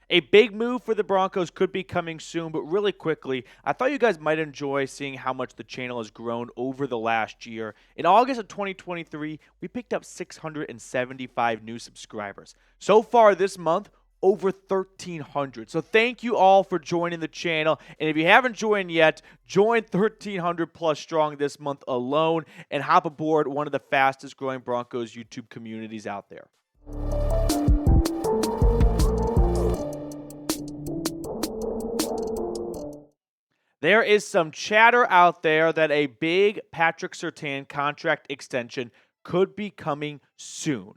A big move for the Broncos could be coming soon, but really quickly, I thought you guys might enjoy seeing how much the channel has grown over the last year. In August of 2023, we picked up 675 new subscribers. So far this month, over 1,300. So thank you all for joining the channel. And if you haven't joined yet, join 1,300 plus strong this month alone and hop aboard one of the fastest growing Broncos YouTube communities out there. There is some chatter out there that a big Patrick Surtain contract extension could be coming soon.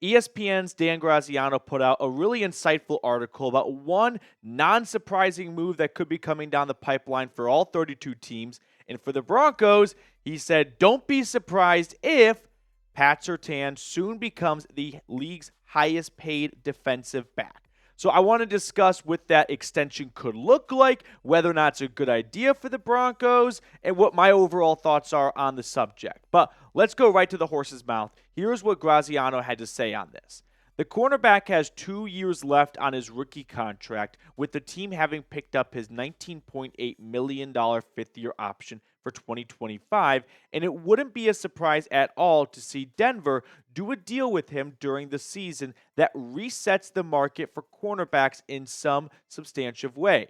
ESPN's Dan Graziano put out a really insightful article about one non-surprising move that could be coming down the pipeline for all 32 teams. And for the Broncos, he said, don't be surprised if Pat Surtain soon becomes the league's highest paid defensive back. So I want to discuss what that extension could look like, whether or not it's a good idea for the Broncos, and what my overall thoughts are on the subject. But let's go right to the horse's mouth. Here's what Graziano had to say on this. The cornerback has 2 years left on his rookie contract, with the team having picked up his $19.8 million fifth-year option for 2025, and it wouldn't be a surprise at all to see Denver do a deal with him during the season that resets the market for cornerbacks in some substantive way.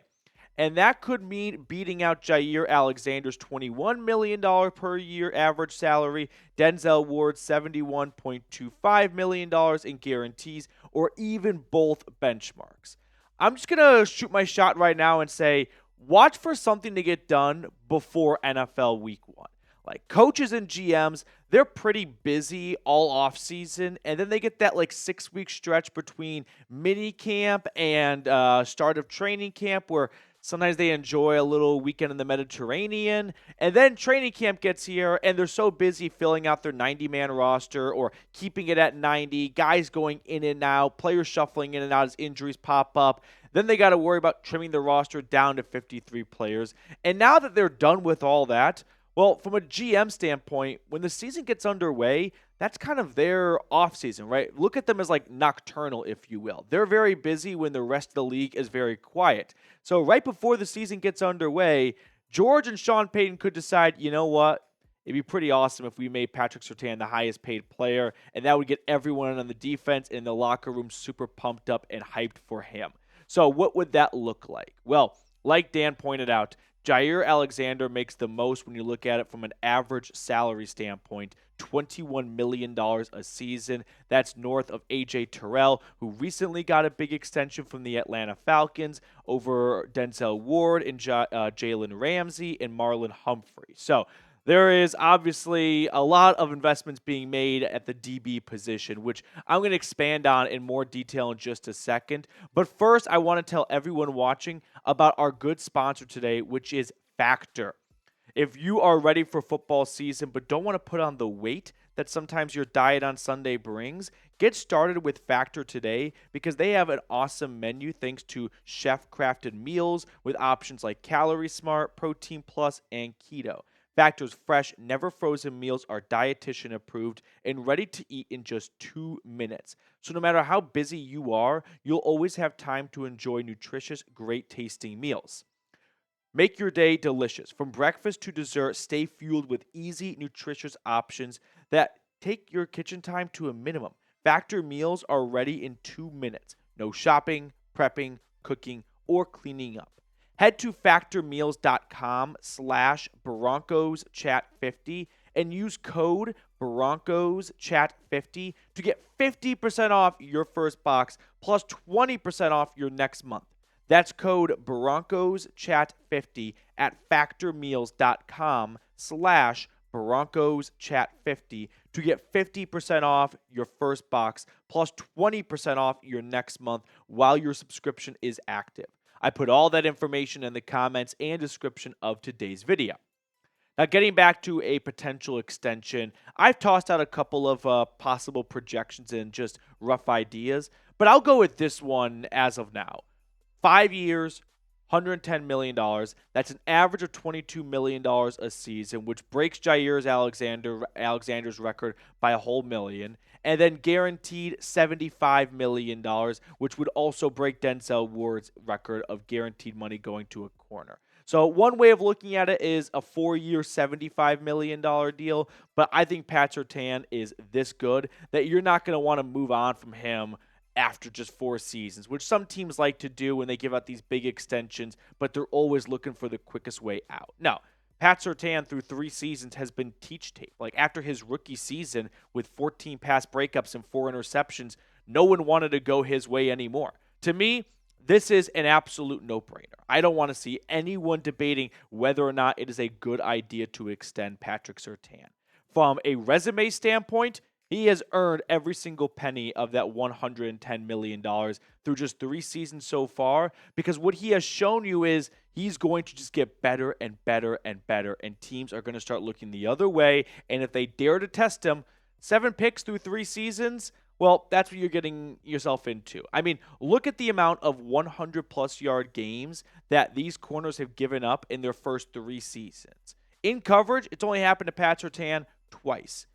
And that could mean beating out Jaire Alexander's $21 million per year average salary, Denzel Ward's $71.25 million in guarantees, or even both benchmarks. I'm just going to shoot my shot right now and say, watch for something to get done before NFL Week 1. Like coaches and GMs, they're pretty busy all off season, and then they get that 6-week stretch between mini camp and start of training camp where sometimes they enjoy a little weekend in the Mediterranean, and then training camp gets here, and they're so busy filling out their 90-man roster or keeping it at 90, guys going in and out, players shuffling in and out as injuries pop up. Then they got to worry about trimming the roster down to 53 players. And now that they're done with all that, well, from a GM standpoint, when the season gets underway, that's kind of their offseason, right? Look at them as nocturnal, if you will. They're very busy when the rest of the league is very quiet. So right before the season gets underway, George and Sean Payton could decide, you know what? It'd be pretty awesome if we made Patrick Surtain the highest paid player, and that would get everyone on the defense and the locker room super pumped up and hyped for him. So what would that look like? Well, like Dan pointed out, Jaire Alexander makes the most when you look at it from an average salary standpoint, $21 million a season. That's north of A.J. Terrell, who recently got a big extension from the Atlanta Falcons over Denzel Ward and Jalen Ramsey and Marlon Humphrey. So there is obviously a lot of investments being made at the DB position, which I'm going to expand on in more detail in just a second. But first, I want to tell everyone watching about our good sponsor today, which is Factor. If you are ready for football season but don't want to put on the weight that sometimes your diet on Sunday brings, get started with Factor today because they have an awesome menu thanks to chef-crafted meals with options like Calorie Smart, Protein Plus, and Keto. Factor's fresh, never frozen meals are dietitian approved and ready to eat in just 2 minutes. So no matter how busy you are, you'll always have time to enjoy nutritious, great tasting meals. Make your day delicious. From breakfast to dessert, stay fueled with easy, nutritious options that take your kitchen time to a minimum. Factor meals are ready in 2 minutes. No shopping, prepping, cooking, or cleaning up. Head to factormeals.com/BroncosChat50 and use code BroncosChat50 to get 50% off your first box plus 20% off your next month. That's code BroncosChat50 at factormeals.com/BroncosChat50 to get 50% off your first box plus 20% off your next month while your subscription is active. I put all that information in the comments and description of today's video. Now, getting back to a potential extension, I've tossed out a couple of possible projections and just rough ideas, but I'll go with this one as of now. 5 years, $110 million. That's an average of $22 million a season, which breaks Jaire Alexander's record by a whole million. and then guaranteed $75 million, which would also break Denzel Ward's record of guaranteed money going to a corner. So one way of looking at it is a 4-year, $75 million deal, but I think Pat Surtain is this good that you're not going to want to move on from him after just 4 seasons, which some teams like to do when they give out these big extensions, but they're always looking for the quickest way out. No, Pat Surtain through 3 seasons has been teach tape. Like after his rookie season with 14 pass breakups and 4 interceptions, no one wanted to go his way anymore. To me, this is an absolute no-brainer. I don't want to see anyone debating whether or not it is a good idea to extend Patrick Surtain. From a resume standpoint, he has earned every single penny of that $110 million through just 3 seasons so far, because what he has shown you is he's going to just get better and better and better, and teams are going to start looking the other way, and if they dare to test him, 7 picks through 3 seasons, well, that's what you're getting yourself into. I mean, look at the amount of 100-plus yard games that these corners have given up in their first 3 seasons. In coverage, it's only happened to Pat Surtain twice.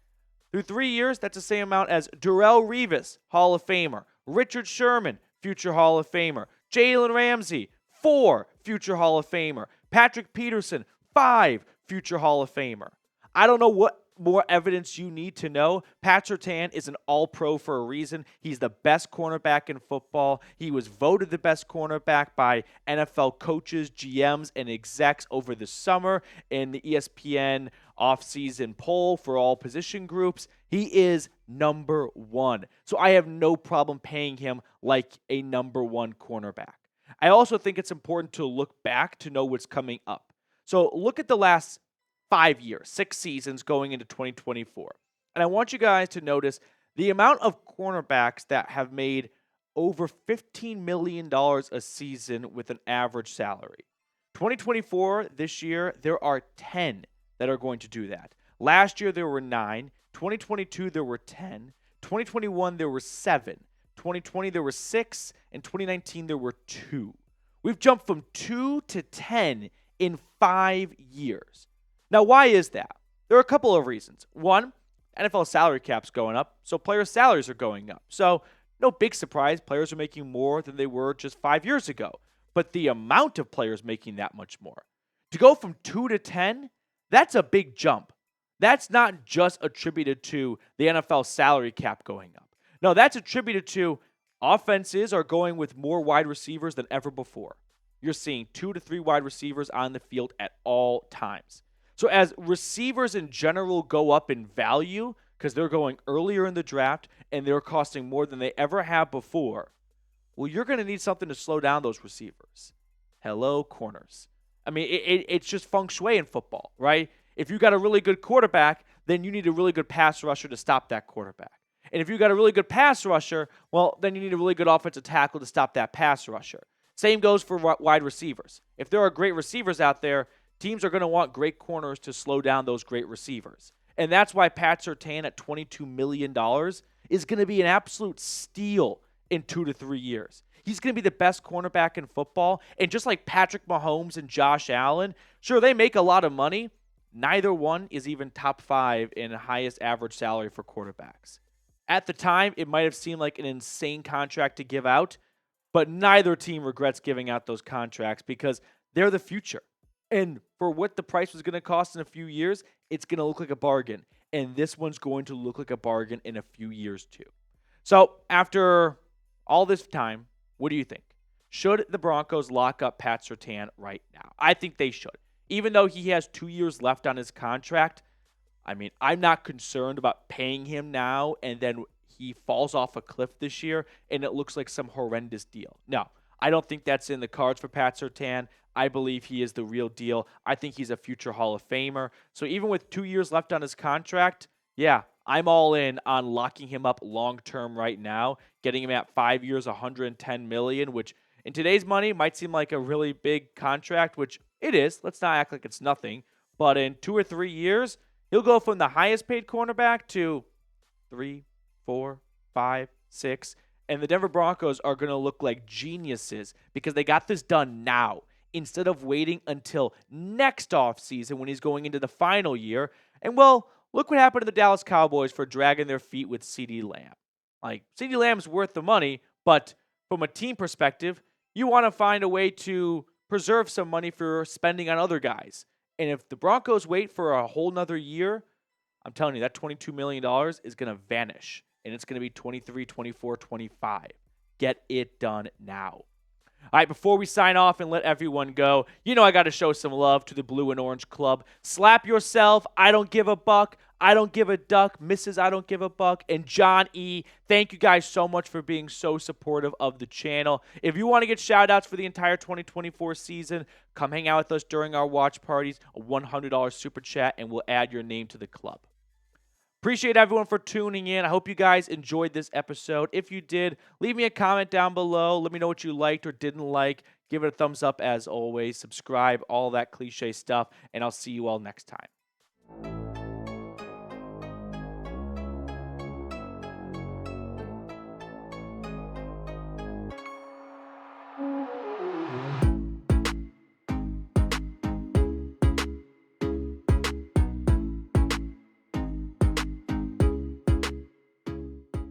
Through 3 years, that's the same amount as Darrelle Revis, Hall of Famer, Richard Sherman, future Hall of Famer, Jalen Ramsey, 4, future Hall of Famer, Patrick Peterson, 5, future Hall of Famer. I don't know what more evidence you need to know. Pat Surtain is an all-pro for a reason. He's the best cornerback in football. He was voted the best cornerback by NFL coaches, GMs, and execs over the summer in the ESPN offseason poll for all position groups. He is number 1. So I have no problem paying him like a number 1 cornerback. I also think it's important to look back to know what's coming up. So look at the last 5 years, 6 seasons going into 2024. And I want you guys to notice the amount of cornerbacks that have made over $15 million a season with an average salary. 2024, this year, there are 10 that are going to do that. Last year, there were 9. 2022, there were 10. 2021, there were 7. 2020, there were 6. And 2019, there were 2. We've jumped from 2 to 10 in 5 years. Now, why is that? There are a couple of reasons. One, NFL salary cap's going up, so players' salaries are going up. So, no big surprise, players are making more than they were just 5 years ago. But the amount of players making that much more. To go from 2 to 10, that's a big jump. That's not just attributed to the NFL salary cap going up. No, that's attributed to offenses are going with more wide receivers than ever before. You're seeing 2 to 3 wide receivers on the field at all times. So as receivers in general go up in value, because they're going earlier in the draft and they're costing more than they ever have before, well, you're going to need something to slow down those receivers. Hello, corners. I mean, it's just feng shui in football, right? If you got a really good quarterback, then you need a really good pass rusher to stop that quarterback. And if you got a really good pass rusher, well, then you need a really good offensive tackle to stop that pass rusher. Same goes for wide receivers. If there are great receivers out there, teams are going to want great corners to slow down those great receivers. And that's why Pat Surtain at $22 million is going to be an absolute steal in 2 to 3 years. He's going to be the best cornerback in football. And just like Patrick Mahomes and Josh Allen, sure, they make a lot of money. Neither one is even top 5 in highest average salary for quarterbacks. At the time, it might have seemed like an insane contract to give out, but neither team regrets giving out those contracts because they're the future. And for what the price was going to cost in a few years, it's going to look like a bargain. And this one's going to look like a bargain in a few years too. So after all this time, what do you think? Should the Broncos lock up Pat Surtain right now? I think they should. Even though he has 2 years left on his contract, I mean, I'm not concerned about paying him now and then he falls off a cliff this year and it looks like some horrendous deal. No, I don't think that's in the cards for Pat Surtain. I believe he is the real deal. I think he's a future Hall of Famer. So even with 2 years left on his contract, yeah, I'm all in on locking him up long-term right now, getting him at 5 years, $110 million, which in today's money might seem like a really big contract, which it is. Let's not act like it's nothing. But in 2 or 3 years, he'll go from the highest paid cornerback to 3, 4, 5, 6. And the Denver Broncos are going to look like geniuses because they got this done now instead of waiting until next offseason when he's going into the final year. And, well, Look what happened to the Dallas Cowboys for dragging their feet with CeeDee Lamb. Like, CeeDee Lamb's worth the money, but from a team perspective, you want to find a way to preserve some money for spending on other guys. And if the Broncos wait for a whole nother year, I'm telling you, that $22 million is going to vanish. And it's going to be 23, 24, 25. Get it done now. All right, before we sign off and let everyone go, I got to show some love to the Blue and Orange Club. Slap yourself. I don't give a buck. I don't give a duck. Mrs. I don't give a buck. And John E., thank you guys so much for being so supportive of the channel. If you want to get shout-outs for the entire 2024 season, come hang out with us during our watch parties, a $100 super chat, and we'll add your name to the club. Appreciate everyone for tuning in. I hope you guys enjoyed this episode. If you did, leave me a comment down below. Let me know what you liked or didn't like. Give it a thumbs up as always. Subscribe, all that cliche stuff, and I'll see you all next time.